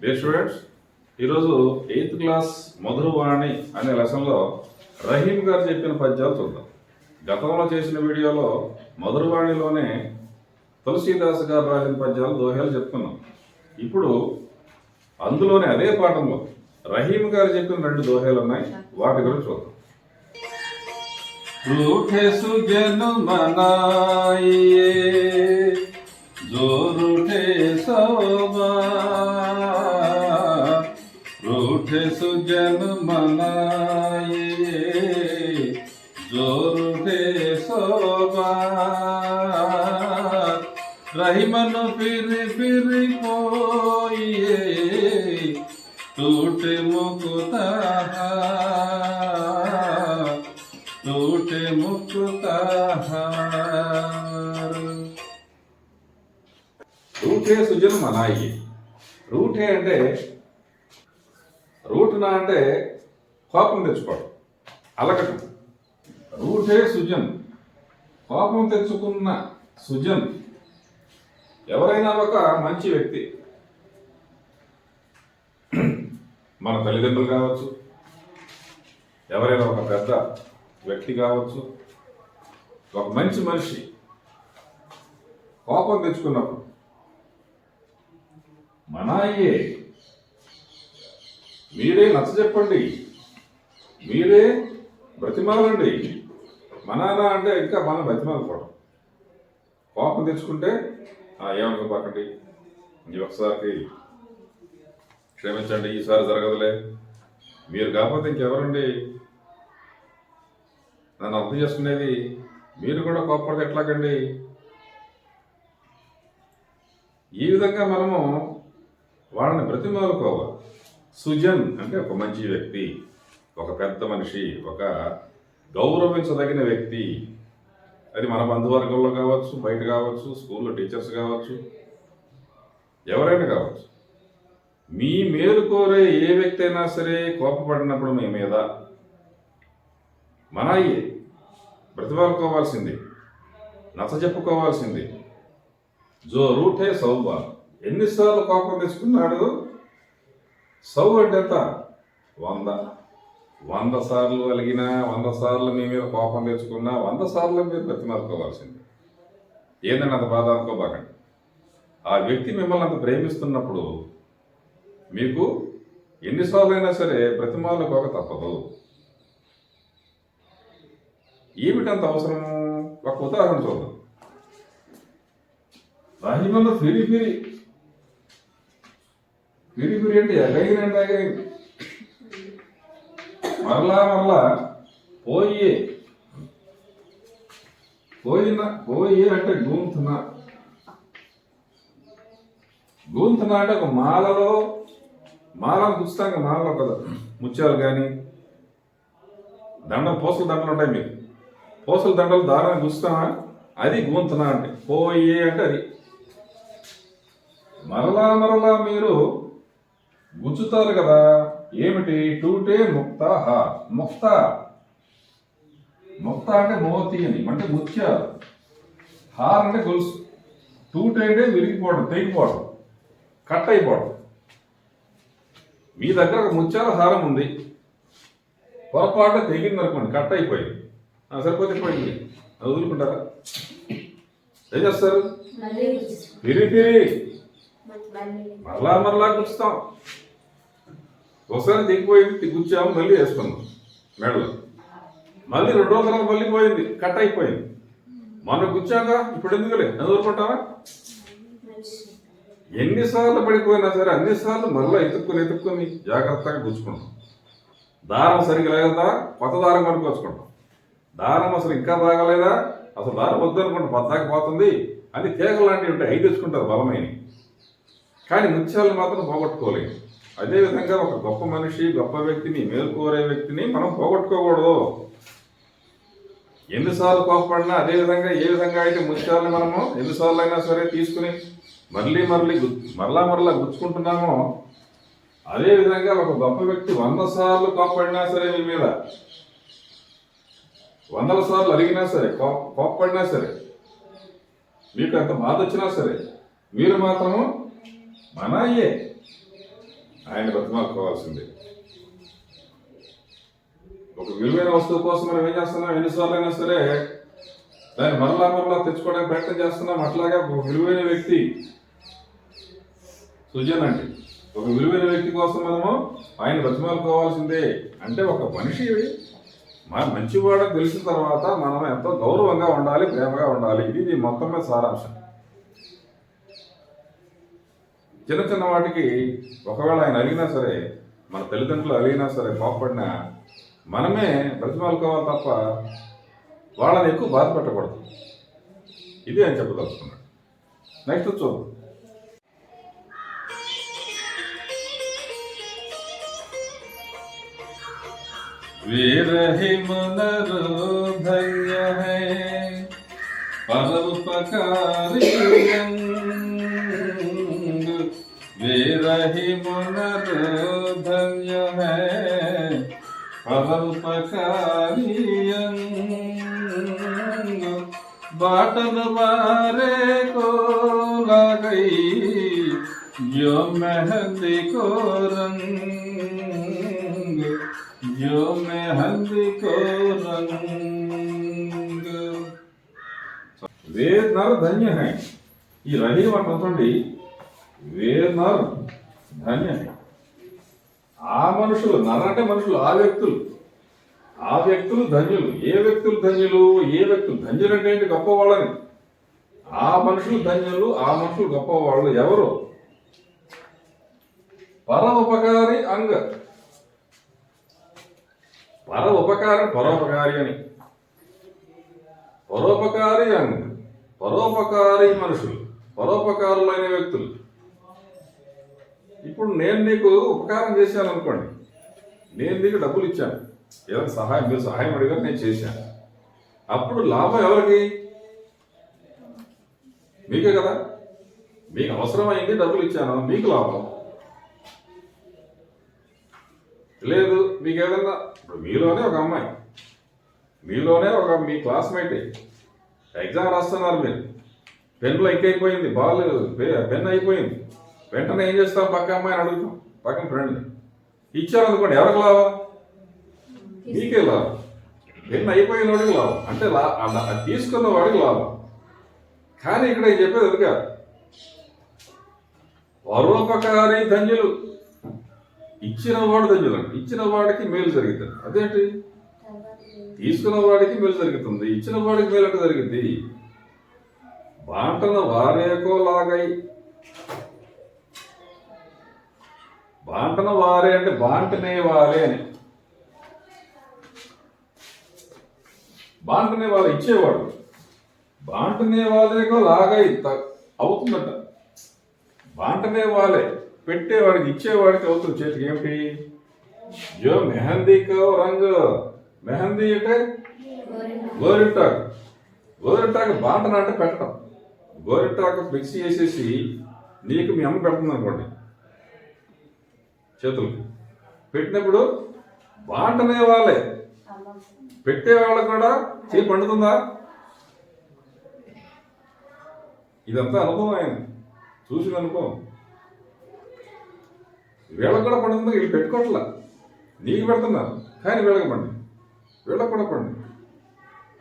Dear students, ఈరోజు 8th class Madhuravani అనే లెసన్లో రహీం గారు చెప్పిన పద్యాలు చూద్దాం. గతంలో చేసిన వీడియోలో మధురవాణిలోనే తులసీదాస్ గారు రాసిన పద్యాలు దోహేలు చెప్పుకున్నాం. ఇప్పుడు అందులోనే అదే పాఠంలో రహీం గారు చెప్పిన 2 దోహేలు ఉన్నాయి, వాటి గురించి చూద్దాం. रूठे सुजन मनाइए जो रूठे सोबा, रूठे सुजन मनाइए जो रूठे सोबा, रही मन फिर फिर कोइए टूटे मुकुता, टूटे मुक्ताहार. రూఠే సుజన మనాయి. రూఠే అంటే రూటున అంటే కోపం తెచ్చుకోవడం, అలకటం. రూఠే సుజన్, కోపం తెచ్చుకున్న సుజన్ ఎవరైనా ఒక మంచి వ్యక్తి, మన తల్లిదండ్రులు కావచ్చు, ఎవరైనా ఒక పెద్ద వ్యక్తి కావచ్చు, ఒక మంచి మనిషి కోపం తెచ్చుకున్నప్పుడు మనాయే, మీరే నచ్చజెప్పండి, మీరే బ్రతిమాలండి. మనానా అంటే ఇంకా మన బ్రతిమాలకోవడం. కోపం తెచ్చుకుంటే ఏమనుకోపాకండి, ఈ ఒకసారికి క్షమించండి, ఈసారి జరగదులే, మీరు కాకపోతే ఇంకెవరండి నన్ను అర్థం చేసుకునేది, మీరు కూడా కోప్పడితే ఎట్లాగండి. ఈ విధంగా మనము వాళ్ళని బ్రతిమాలుకోవాలి. సుజన్ అంటే ఒక మంచి వ్యక్తి, ఒక పెద్ద మనిషి, ఒక గౌరవించదగిన వ్యక్తి. అది మన బంధువర్గంలో కావచ్చు, బయట కావచ్చు, స్కూల్లో టీచర్స్ కావచ్చు, ఎవరైనా కావచ్చు. మీ మేలు కోరే ఏ వ్యక్తి అయినా సరే కోపపడినప్పుడు మీ మీద మనాయే, బ్రతిమాలుకోవాల్సింది, నచ్చ చెప్పుకోవాల్సింది. జో రూఠే సౌబా, ఎన్నిసార్లు కోపం తెచ్చుకున్నాడు. సౌ అంటే ఎంత? 100 సార్లు అలిగినా, 100 సార్లు మీ మీద కోపం తెచ్చుకున్నా, 100 సార్లు మీరు బ్రతిమాలుకోవాల్సింది. ఏంటంటే అంత బాధ అనుకోబాకండి. ఆ వ్యక్తి మిమ్మల్ని అంత ప్రేమిస్తున్నప్పుడు మీకు ఎన్నిసార్లు అయినా సరే బ్రతిమాలుకోక తప్పదు. ఏమిటంత అవసరం? ఒక ఉదాహరణ చూద్దాం. రాహిమల్లో ఫిరి ఫిరి, ఫిరి ఫిరి అంటే అగైన్ అంటే అగైన్, మరలా మరలా పోయే, పోయే అంటే గూంతునా. గూంతునా అంటే ఒక మాలను గుస్తాం, మాలలో కదా ముత్యాలు కానీ దండలు, పూసల దండలు ఉంటాయి. మీకు పూసల దండలు దారాన్ని గుస్తామా, అది గూంతునా అంటే. పోయే అంటే అది. మరలా మరలా మీరు గుచ్చుతారు కదా, ఏమిటి? టూటే ముక్తా హా, ముక్త, ముక్త అంటే మోతి అని, అంటే ముత్యాలు. హార్ అంటే గొలుసు. టూటే అంటే విరిగిపోవడం, తెగిపోవడం, కట్ అయిపోవడం. మీ దగ్గర ఒక ముత్యాల హారం ఉంది, పొరపాటు తెగింది అనుకోండి, కట్ అయిపోయింది, సరిపోతే పోయింది, అది వదులుకుంటారా? ఏం చేస్తారు? తిరిగి తిరిగి మరలా మరలా గుచ్చుతాం. ఒకసారి తెగిపోయింది, గుచ్చాము, మళ్ళీ వేసుకున్నాం మెడలో, మళ్ళీ 2 రోజుల తర్వాత మళ్ళీ పోయింది, కట్ అయిపోయింది. మనం గుచ్చాక ఇప్పుడు ఎందుకులే, అది వదులుకుంటారా? ఎన్నిసార్లు పడిపోయినా సరే అన్నిసార్లు మరలా ఎత్తుక్కొని జాగ్రత్తగా గుచ్చుకుంటాం. దారం సరిగ్గా లేదా, కొత్త దారం కొనుక్కొచ్చుకుంటాం. దారం అసలు ఇంకా బాగలేదా, అసలు దారం వద్దు అనుకుంటాం, పద్దాకి పోతుంది అని తీగలు లాంటివి ఉంటాయి, అవి తెచ్చుకుంటారు బలమైన. కానీ ముత్యాలను మాత్రం పోగొట్టుకోలేము. అదేవిధంగా ఒక గొప్ప మనిషి, గొప్ప వ్యక్తిని, మేలుకోరే వ్యక్తిని మనం పోగొట్టుకోకూడదు. ఎన్నిసార్లు కోపపడినా అదేవిధంగా ఏ విధంగా అయితే ముత్యాలను మనము ఎన్నిసార్లు అయినా సరే తీసుకుని మరలా మరలా గుచ్చుకుంటున్నామో, అదేవిధంగా ఒక గొప్ప వ్యక్తి 100 సార్లు కోపపడినా సరే మీ మీద, 100 సార్లు అడిగినా సరే, కోపపడినా సరే, మీకు ఎంత బాధ వచ్చినా సరే, మీరు మాత్రము మనాయే, ఆయన బ్రతిమాలుకోవాల్సిందే. ఒక విలువైన వస్తువు కోసం మనం ఏం చేస్తున్నాం, ఎన్నిసార్లు అయినా సరే దాన్ని మరలా తెచ్చుకోవడానికి ప్రయత్నం చేస్తున్నాం. అట్లాగే ఒక విలువైన వ్యక్తి సుజన్ అంటే ఒక విలువైన వ్యక్తి కోసం మనము ఆయన బ్రతిమాలుకోవాల్సిందే. అంటే ఒక మనిషి మంచివాడని తెలిసిన తర్వాత మనం ఎంతో గౌరవంగా ఉండాలి, ప్రేమగా ఉండాలి. ఇది మొత్తం మీద సారాంశం. చిన్న చిన్న వాటికి ఒకవేళ ఆయన అలిగినా సరే, మన తల్లిదండ్రులు అలిగినా సరే, కోపడినా మనమే బ్రతిమాలుకోవాలి తప్ప వాళ్ళని ఎక్కువ బాధ పెట్టకూడదు. ఇది ఆయన చెప్పదలుచుకున్నాడు. నెక్స్ట్ చూద్దాం. वीरहि मुनरो धन्य है परोपकारी अंग, वीरहि मुनरो धन्य है परोपकारी अंग, बाटन वारे को लगई जो मेहंदी को रंग, जो मेहंदी को रंग। वे नर धन्य है. ఈ రహి అనుకోండి, వే నర్ ధన్య है. ఆ మనుషులు, నర అంటే మనుషులు, ఆ వ్యక్తులు ధన్యులు. ఏ వ్యక్తులు ధన్యులు? ఏ వ్యక్తులు ధన్యులు అంటే ఏంటి? గొప్పవాళ్ళని. ఆ మనుషులు ధన్యులు, ఆ మనుషులు గొప్పవాళ్ళు. ఎవరు? పరోపకారి అంగ. పరోపకారి అని పరోపకారి అంగ, పరోపకారి మనుషులు, పరోపకారులైన వ్యక్తులు. ఇప్పుడు నేను నీకు ఉపకారం చేశాను అనుకోండి, నేను నీకు డబ్బులు ఇచ్చాను, ఏదైనా సహాయం, మీరు సహాయం అడిగారు, నేను చేశాను. అప్పుడు లాభం ఎవరికి? మీకే కదా. మీకు అవసరమైంది, డబ్బులు ఇచ్చాను, మీకు లాభం. లేదు, మీకు ఏదన్నా, ఇప్పుడు మీలోనే ఒక అమ్మాయి, మీలోనే ఒక మీ క్లాస్మేట్ ఎగ్జామ్ రాస్తున్నారు, మీరు పెన్లో ఇంకైపోయింది, పెన్ అయిపోయింది, వెంటనే ఏం చేస్తాం? పక్క అమ్మాయిని అడుగుతాం, పక్కన ఫ్రెండ్ని. ఇచ్చారనుకోండి, ఎవరికి లాభం? మీకే లాభం. పెన్ అయిపోయిన వాడికి లాభం, అంటే తీసుకున్న వాడికి లాభం. కానీ ఇక్కడ చెప్పేది అది కాదు. పరోపకారి ధన్యులు. ఇచ్చిన వాడు ధన్యులు. ఇచ్చిన వాడికి మేలు జరుగుతుంది. అదేంటి? తీసుకున్న వాడికి మేలు జరుగుతుంది, ఇచ్చిన వాడికి మేలు అంటే జరిగింది. బాంటన వారేకో లాగై. బాంటన వారే అంటే బాంటనే వారే అని. బాంటనే వారే ఇచ్చేవాడు. బాంటనే వారేకో లాగై అవుతుందట. బాంటనే వాలే పెట్టేవాడికి, ఇచ్చేవాడికి అవుతుంది చేతికి. ఏమిటి? జో మెహందీకో రంగు. మెహందీ అంటే గోరింటాకు. గోరింటాకు బాంటన అంటే పెట్టడం. గోరింటాకు మిక్సీ చేసేసి నీకు మీ అమ్మ పెడుతుంది అనుకోండి చేతులకి. పెట్టినప్పుడు బాంటనే వాళ్ళే, పెట్టే వాళ్ళకు కూడా చేయి పండుతుందా? ఇదంతా అనుభవం, ఆయన చూసిన అనుభవం. వీళ్ళకి కూడా పండుతుందో, వీళ్ళు పెట్టుకోవట్లా, నీకు పెడుతున్నారు కానీ వీళ్ళకి పండి, వీళ్ళకి కూడా పండి.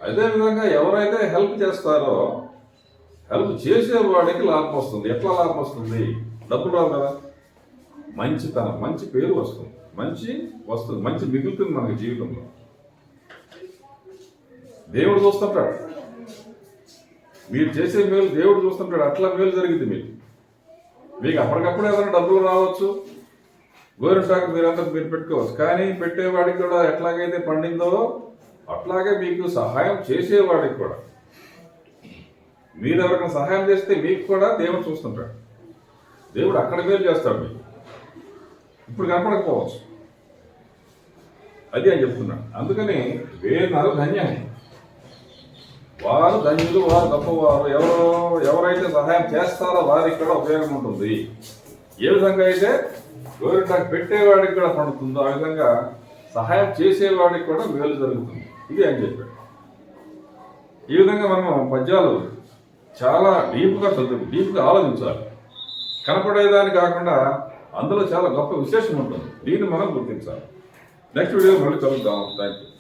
అదేవిధంగా ఎవరైతే హెల్ప్ చేస్తారో, హెల్ప్ చేసేవాడికి లాభం వస్తుంది. ఎట్లా లాభం వస్తుంది? డబ్బులు రావు కదా, మంచితనం, మంచి పేరు వస్తుంది, మంచి మిగులుతుంది మనకి జీవితంలో. దేవుడు చూస్తుంటాడు, మీరు చేసే మేలు దేవుడు చూస్తుంటాడు. అట్లా మేలు జరిగింది మీకు అప్పటికప్పుడు ఏదైనా డబ్బులు రావచ్చు, గోరింటాకు మీరంతా మీరు పెట్టుకోవచ్చు. కానీ పెట్టేవాడికి కూడా ఎట్లాగైతే పండిందో అట్లాగే మీకు సహాయం చేసేవాడికి కూడా, మీరు ఎవరికైనా సహాయం చేస్తే మీకు కూడా దేవుడు చూస్తుంటాడు. దేవుడు అక్కడ మేలు చేస్తాడు మీకు. ఇప్పుడు కనపడకపోవచ్చు, అది అని చెప్తున్నాడు. అందుకని వేరున్నారు ధన్యం. వారు ధన్యులు, వారు గొప్పవారు. ఎవరైతే సహాయం చేస్తారో వారికి కూడా ఉపయోగం ఉంటుంది. ఏ విధంగా అయితే గోరింటాకు పెట్టేవాడికి కూడా పండుతుందో ఆ విధంగా సహాయం చేసేవాడికి కూడా మేలు జరుగుతుంది. ఇది అని చెప్పాడు. ఈ విధంగా మనం పద్యాలు చాలా డీప్గా ఆలోచించాలి. కనపడేదాన్ని కాకుండా అందులో చాలా గొప్ప విశేషం ఉంటుంది. దీన్ని మనం గుర్తించాలి. నెక్స్ట్ వీడియో మళ్ళీ కలుద్దాం. Thank you.